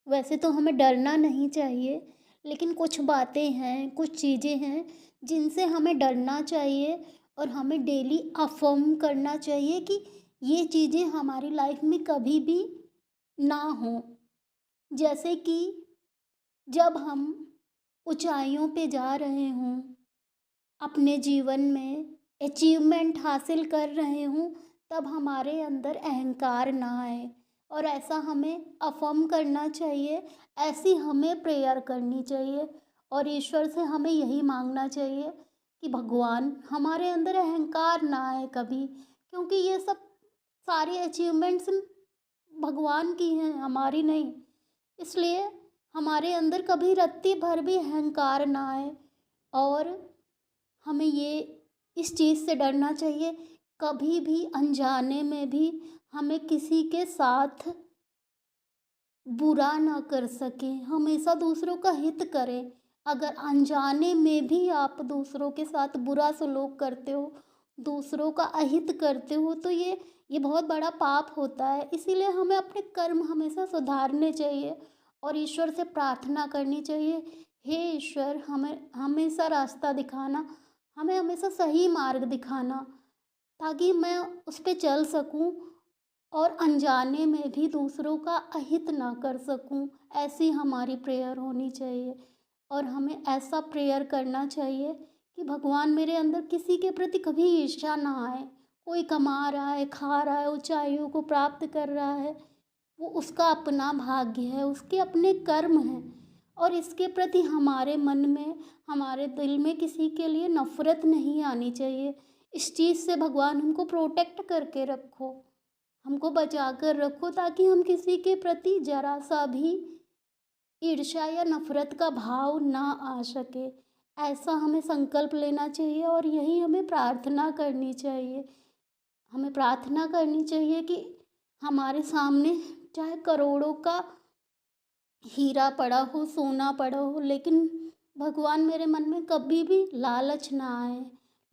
वैसे तो हमें डरना नहीं चाहिए, लेकिन कुछ बातें हैं, कुछ चीज़ें हैं जिनसे हमें डरना चाहिए और हमें डेली अफ़र्म करना चाहिए कि ये चीज़ें हमारी लाइफ में कभी भी ना हों। जैसे कि जब हम ऊँचाइयों पे जा रहे हों, अपने जीवन में अचीवमेंट हासिल कर रहे हों, तब हमारे अंदर अहंकार ना आए और ऐसा हमें अफ़र्म करना चाहिए, ऐसी हमें प्रेयर करनी चाहिए और ईश्वर से हमें यही माँगना चाहिए कि भगवान हमारे अंदर अहंकार ना आए कभी, क्योंकि ये सब सारी अचीवमेंट्स भगवान की हैं, हमारी नहीं। इसलिए हमारे अंदर कभी रत्ती भर भी अहंकार ना आए और हमें ये इस चीज़ से डरना चाहिए, कभी भी अनजाने में भी हमें किसी के साथ बुरा ना कर सकें, हमेशा दूसरों का हित करें। अगर अनजाने में भी आप दूसरों के साथ बुरा सलूक करते हो, दूसरों का अहित करते हो, तो ये बहुत बड़ा पाप होता है। इसीलिए हमें अपने कर्म हमेशा सुधारने चाहिए और ईश्वर से प्रार्थना करनी चाहिए, हे ईश्वर हमें हमेशा रास्ता दिखाना, हमें हमेशा सही मार्ग दिखाना, ताकि मैं उस पे चल सकूँ और अनजाने में भी दूसरों का अहित ना कर सकूं। ऐसी हमारी प्रेयर होनी चाहिए और हमें ऐसा प्रेयर करना चाहिए कि भगवान मेरे अंदर किसी के प्रति कभी ईर्ष्या ना आए। कोई कमा रहा है, खा रहा है, ऊंचाइयों को प्राप्त कर रहा है, वो उसका अपना भाग्य है, उसके अपने कर्म हैं और इसके प्रति हमारे मन में, हमारे दिल में किसी के लिए नफ़रत नहीं आनी चाहिए। इस चीज़ से भगवान हमको प्रोटेक्ट करके रखो, हमको बचा कर रखो, ताकि हम किसी के प्रति ज़रा-सा भी ईर्ष्या या नफ़रत का भाव ना आ सके। ऐसा हमें संकल्प लेना चाहिए और यही हमें प्रार्थना करनी चाहिए। हमें प्रार्थना करनी चाहिए कि हमारे सामने चाहे करोड़ों का हीरा पड़ा हो, सोना पड़ा हो, लेकिन भगवान मेरे मन में कभी भी लालच ना आए,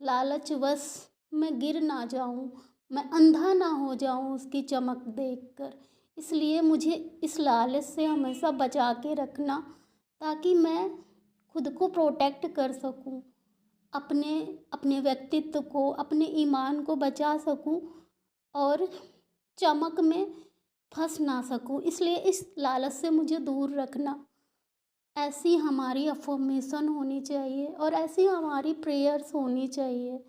लालचवश मैं गिर ना जाऊँ, मैं अंधा ना हो जाऊँ उसकी चमक देखकर। इसलिए मुझे इस लालच से हमेशा बचा के रखना, ताकि मैं खुद को प्रोटेक्ट कर सकूँ, अपने अपने व्यक्तित्व को, अपने ईमान को बचा सकूँ और चमक में फँस ना सकूँ। इसलिए इस लालच से मुझे दूर रखना। ऐसी हमारी अफ़र्मेशन होनी चाहिए और ऐसी हमारी प्रेयर्स होनी चाहिए।